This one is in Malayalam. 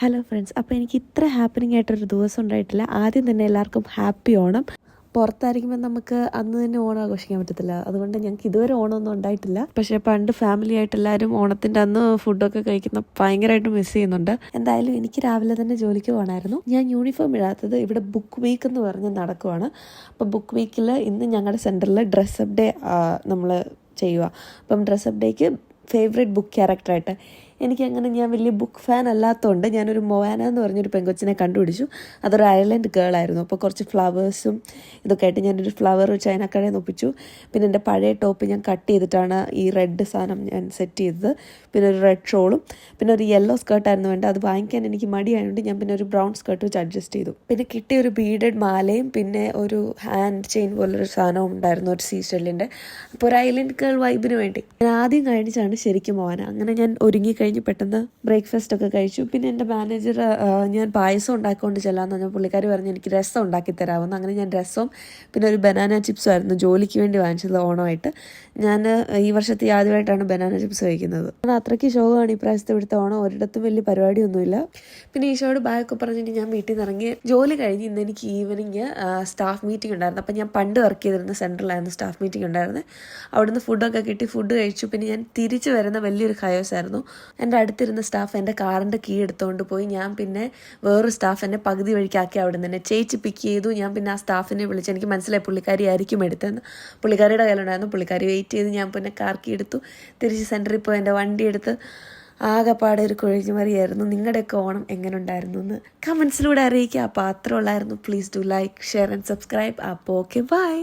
ഹലോ ഫ്രണ്ട്സ്, അപ്പോൾ എനിക്ക് ഇത്ര ഹാപ്പനിങ് ആയിട്ടൊരു ദിവസം ഉണ്ടായിട്ടില്ല. ആദ്യം തന്നെ എല്ലാവർക്കും ഹാപ്പി ഓണം. പുറത്തായിരിക്കുമ്പോൾ നമുക്ക് അന്ന് തന്നെ ഓണം ആഘോഷിക്കാൻ പറ്റത്തില്ല. അതുകൊണ്ട് ഞങ്ങൾക്ക് ഇതുവരെ ഓണമൊന്നും ഉണ്ടായിട്ടില്ല. പക്ഷേ പണ്ട് ഫാമിലി ആയിട്ട് എല്ലാവരും ഓണത്തിൻ്റെ അന്ന് ഫുഡൊക്കെ കഴിക്കുന്ന ഭയങ്കരമായിട്ട് മിസ് ചെയ്യുന്നുണ്ട്. എന്തായാലും എനിക്ക് രാവിലെ തന്നെ ജോലിക്ക് പോകണമായിരുന്നു. ഞാൻ യൂണിഫോം ഇടാത്തത് ഇവിടെ ബുക്ക് വീക്ക് എന്ന് പറഞ്ഞ് നടക്കുവാണ്. അപ്പോൾ ബുക്ക് വീക്കിൽ ഇന്ന് ഞങ്ങളുടെ സെൻറ്ററിൽ ഡ്രസ്സപ്പ് ഡേ നമ്മൾ ചെയ്യുക. അപ്പം ഡ്രസ്സപ്പ് ഡേക്ക് ഫേവറേറ്റ് ബുക്ക് ക്യാരക്ടറായിട്ട് എനിക്കങ്ങനെ ഞാൻ വലിയ ബുക്ക് ഫാൻ അല്ലാത്തതുകൊണ്ട് ഞാനൊരു മൊവാന എന്ന് പറഞ്ഞൊരു പെങ്കൊച്ചിനെ കണ്ടുപിടിച്ചു. അതൊരു ഐലൻഡ് ഗേൾ ആയിരുന്നു. അപ്പോൾ കുറച്ച് ഫ്ലവേഴ്സും ഇതൊക്കെ ആയിട്ട് ഞാനൊരു ഫ്ലവർ ചൈനക്കടയിൽ നിന്ന് ഒപ്പിച്ചു. പിന്നെ എൻ്റെ പഴയ ടോപ്പ് ഞാൻ കട്ട് ചെയ്തിട്ടാണ് ഈ റെഡ് സാധനം ഞാൻ സെറ്റ് ചെയ്തത്. പിന്നെ ഒരു റെഡ് ഷോളും പിന്നെ ഒരു യെല്ലോ സ്കേർട്ടായിരുന്നു വേണ്ടത്. അത് വാങ്ങിക്കാൻ എനിക്ക് മടിയായതുകൊണ്ട് ഞാൻ പിന്നെ ഒരു ബ്രൗൺ സ്കേർട്ട് വെച്ച് അഡ്ജസ്റ്റ് ചെയ്തു. പിന്നെ കിട്ടിയ ഒരു ബീഡഡ് മാലയും പിന്നെ ഒരു ഹാൻഡ് ചെയിൻ പോലൊരു സാധനവും ഉണ്ടായിരുന്നു, ഒരു സീഷെല്ലിൻ്റെ. അപ്പോൾ ഒരു ഐലൻഡ് ഗേൾ വൈബിന് വേണ്ടി ഞാൻ ആദ്യം കഴിച്ചാണ് ശരിക്കും പോകാൻ. അങ്ങനെ ഞാൻ ഒരുങ്ങി കഴിഞ്ഞ് പെട്ടെന്ന് ബ്രേക്ക്ഫാസ്റ്റ് ഒക്കെ കഴിച്ചു. പിന്നെ എൻ്റെ മാനേജർ ഞാൻ പായസം ഉണ്ടാക്കിക്കൊണ്ട് ചെല്ലാമെന്ന് പറഞ്ഞാൽ പുള്ളിക്കാരി പറഞ്ഞ് എനിക്ക് രസം ഉണ്ടാക്കി തരാമെന്ന്. അങ്ങനെ ഞാൻ രസവും പിന്നെ ഒരു ബനാന ചിപ്സും ആയിരുന്നു ജോലിക്ക് വേണ്ടി വാങ്ങിച്ചത് ഓണമായിട്ട്. ഞാൻ ഈ വർഷത്തെ ആദ്യമായിട്ടാണ് ബനാന ചിപ്സ് കഴിക്കുന്നത്. ഞാൻ അത്രയ്ക്ക് ഷോകാണ് ഇപ്രാവശ്യത്തെ ഇവിടുത്തെ ഓണം. ഒരിടത്തും വലിയ പരിപാടിയൊന്നുമില്ല. പിന്നെ ഈശോയോട് ബാഗൊക്കെ പറഞ്ഞിട്ട് ഞാൻ വീട്ടിൽ നിന്ന് ഇറങ്ങി. ജോലി കഴിഞ്ഞ് ഇന്ന് എനിക്ക് ഈവനിങ് സ്റ്റാഫ് മീറ്റിംഗ് ഉണ്ടായിരുന്നു. അപ്പം ഞാൻ പണ്ട് വർക്ക് ചെയ്തിരുന്ന സെൻറ്ററിലായിരുന്നു സ്റ്റാഫ് മീറ്റിംഗ് ഉണ്ടായിരുന്നത്. അവിടുന്ന് ഫുഡൊക്കെ കിട്ടി, ഫുഡ് കഴിച്ചു. പിന്നെ ഞാൻ തിരിച്ചു വരുന്ന വലിയൊരു കയോസ് ആയിരുന്നു. എൻ്റെ അടുത്തിരുന്ന സ്റ്റാഫ് എൻ്റെ കാറിൻ്റെ കീ എടുത്തുകൊണ്ട് പോയി. ഞാൻ പിന്നെ വേറൊരു സ്റ്റാഫ് എന്നെ പകുതി വഴിക്കാക്കി അവിടെ നിന്ന് ചേച്ചി പിക്ക് ചെയ്തു. ഞാൻ പിന്നെ ആ സ്റ്റാഫിനെ വിളിച്ച്, എനിക്ക് മനസ്സിലായി പുള്ളിക്കാരി ആയിരിക്കും എടുത്തതെന്ന്. പുള്ളിക്കാരിയുടെ കയ്യിലുണ്ടായിരുന്നു. പുള്ളിക്കാരി വെയിറ്റ് ചെയ്ത് ഞാൻ പിന്നെ കാർ കീ എടുത്തു. തിരിച്ച് സെൻറ്ററിൽ പോയി എൻ്റെ വണ്ടി എടുത്ത് ആകെപ്പാടെ ഒരു കുഴിഞ്ഞുമറിയായിരുന്നു. നിങ്ങളുടെയൊക്കെ ഓണം എങ്ങനെ ഉണ്ടായിരുന്നു എന്ന് കമൻസിലൂടെ അറിയിക്കുക. അപ്പോൾ അത്ര ഉള്ളായിരുന്നു. Please do like, share and subscribe. അപ്പോൾ ഓക്കെ, ബൈ.